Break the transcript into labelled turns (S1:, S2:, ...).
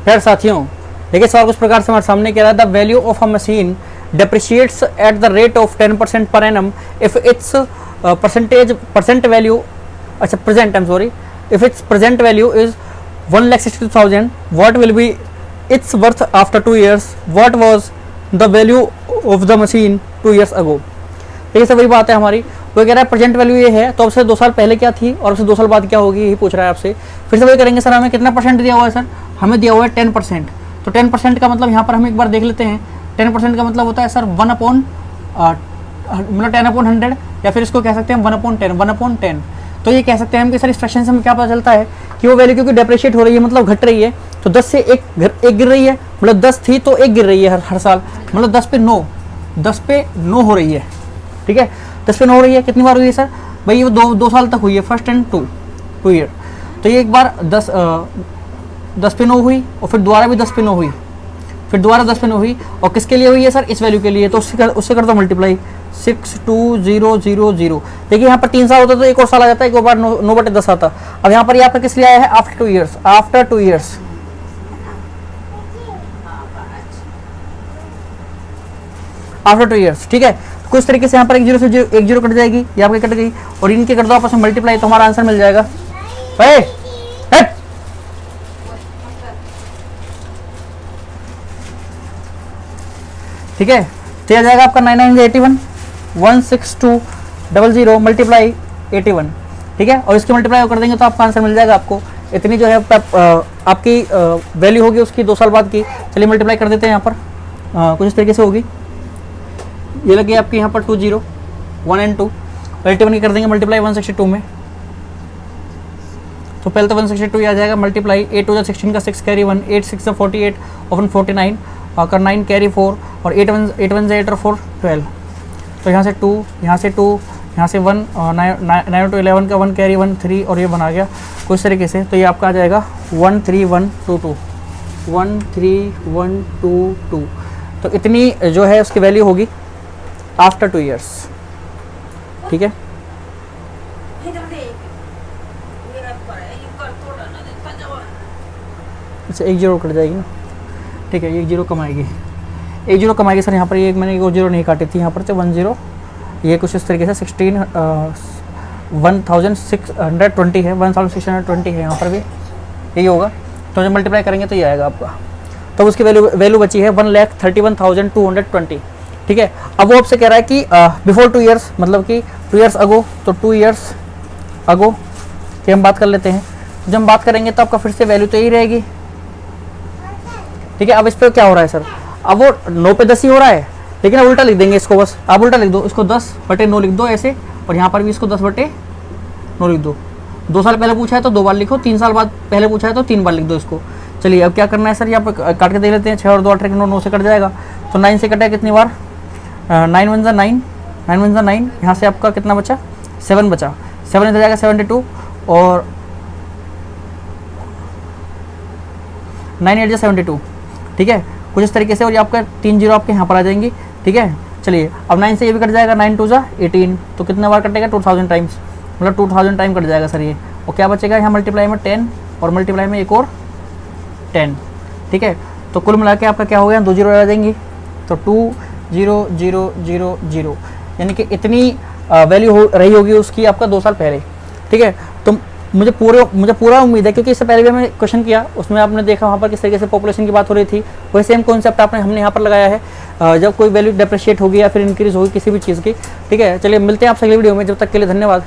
S1: खैर साथियों, देखिए सवाल कुछ प्रकार से हमारे सामने कह रहा है the value of a machine depreciates at the rate of 10% per annum if its present value, अच्छा present, I'm sorry, if its present value is 1,62,000, what will be its worth after 2 years? What was the value of the machine 2 years ago? ठीक है sir, वही बात है हमारी। वो कह रहा है प्रेजेंट वैल्यू ये है, तो अब से 2 साल पहले क्या थी और अब से 2 साल बाद क्या होगी, यही पूछ रहा है आपसे। फिर से वही करेंगे सर, हमें कितना परसेंट दिया हुआ है सर, हमें दिया हुआ है 10%। तो 10% का मतलब यहाँ पर हम एक बार देख लेते हैं। 10% का मतलब होता है सर 1 अपॉन मतलब 10 अपॉन 100, या फिर इसको कह सकते हैं 1 अपॉन 10। तो ये कह सकते हैं हम कि सर इस फ्रैक्शन से हमें क्या पता चलता है कि वो वैल्यू क्योंकि डेप्रिशिएट हो रही है, मतलब घट रही है, तो 10 से एक गिर रही है, मतलब 10 थी तो एक गिर रही है हर साल, मतलब 10 पे 9 हो रही है। ठीक है, 10 पे 9 हो रही है। कितनी बार हुई है सर भाई, ये 2 साल तक हुई है, फर्स्ट एंड 2 ईयर। तो ये एक बार 10 पे 9 हुई और फिर दोबारा भी 10 पे 9 हुई, फिर दोबारा 10 पे 9 हुई, और किसके लिए हुई है सर, इस वैल्यू के लिए। तो उससे कर दो मल्टीप्लाई 62000। देखिए यहाँ पर 3 साल होता तो एक और साल आ जाता है, एक बार 9/10 आता। अब यहाँ पर ये आपका किस लिए आया है, after 2 years, after 2 years. After 2 years, ठीक है। कुछ तरीके से यहाँ पर 1 0 से 1 0 कट जाएगी, ये आपकी कट गई, और इनके कर दो आपस में मल्टीप्लाई, तो हमारा आंसर मिल जाएगा। ठीक है, तो आ जाएगा आपका 9981 16200 मल्टीप्लाई 81। ठीक है, और इसके मल्टीप्लाई कर देंगे तो आपका आंसर मिल जाएगा आपको। इतनी जो है आपकी वैल्यू होगी उसकी 2 साल बाद की। चलिए मल्टीप्लाई कर देते हैं यहाँ पर, कुछ इस तरीके से होगी। ये लगी आपकी यहाँ पर 2 0 1 and 2, 81 की कर देंगे मल्टीप्लाई 162 में। तो पहले तो 162 आ जाएगा मल्टीप्लाई 8 2 16 का 6 कैरी 1, 8 6 48 और 49 और 9 कैरी 4 और 8 1 8 और 4 12। तो यहाँ से 2, यहाँ से 2, यहाँ से 1 और 9 2 11 का 1 कैरी 1 3 और ये बना गया कुछ तरीके से। तो ये आपका आ जाएगा 13122 13122। तो इतनी जो है उसकी वैल्यू होगी आफ्टर 2 ईयर्स। ठीक है, अच्छा 1 0 कट जाएगी ना। ठीक है, 1 0 कमाएगी, 1 0 कमाएगी सर। यहाँ पर ये मैंने 1 0 नहीं काटी थी, यहाँ पर से 1 0, ये कुछ इस तरीके से 1620 है, 1620 है, यहाँ पर भी यही होगा। तो जब मल्टीप्लाई करेंगे तो ये आएगा आपका। तो उसकी वैल्यू बची है 1,31,220। ठीक है, अब वो आपसे कह रहा है कि बिफोर 2 ईयर्स, मतलब कि 2 ईयर्स अगो, तो 2 ईयर्स अगो की हम बात कर लेते हैं। जब हम बात करेंगे तो आपका फिर से वैल्यू तो यही रहेगी। ठीक है, अब इस पर क्या हो रहा है सर, अब वो 9 पे 10 ही हो रहा है, लेकिन अब उल्टा लिख देंगे इसको, बस आप उल्टा लिख दो, इसको 10/9 लिख दो ऐसे, और यहाँ पर भी इसको 10/9 लिख दो। 2 साल पहले पूछा है तो 2 बार लिखो, 3 साल बाद पहले पूछा है तो 3 बार लिख दो इसको। चलिए अब क्या करना है सर, यहाँ पर काट के देख लेते हैं। 6 और 2 8 9, 9 से कट जाएगा, तो 9 से कटा है कितनी बार, 9 1 जा 9, 9 1 जा 9, यहाँ से आपका कितना बचा, 7 बचा, 7 इधर जाएगा 72 और 9 8 जा 72। ठीक है, कुछ इस तरीके से, और ये आपका 3 0 आपके यहाँ पर आ जाएंगी। ठीक है, चलिए अब 9 से ये भी कट जाएगा, 9 2 जा 18, तो कितने बार कटेगा, 2000 टाइम्स, मतलब 2000 टाइम कट जाएगा सर ये। और क्या बचेगा यहाँ मल्टीप्लाई में 10 और मल्टीप्लाई में एक और 10। ठीक है, तो कुल मिला के आपका क्या हो गया, 2 0 आ जाएंगी, तो 2 0 0 0 0, यानी कि इतनी वैल्यू हो रही होगी उसकी आपका 2 साल पहले। ठीक है, तो मुझे पूरा उम्मीद है, क्योंकि इससे पहले भी मैंने क्वेश्चन किया, उसमें आपने देखा वहाँ पर किस तरीके से पॉपुलेशन की बात हो रही थी, वही सेम कॉन्सेप्ट हमने यहाँ पर लगाया है। जब कोई वैल्यू डेप्रिशिएट होगी या फिर इंक्रीज होगी किसी भी चीज़ की। ठीक है, चलिए मिलते हैं आपसे अगली वीडियो में, जब तक के लिए धन्यवाद।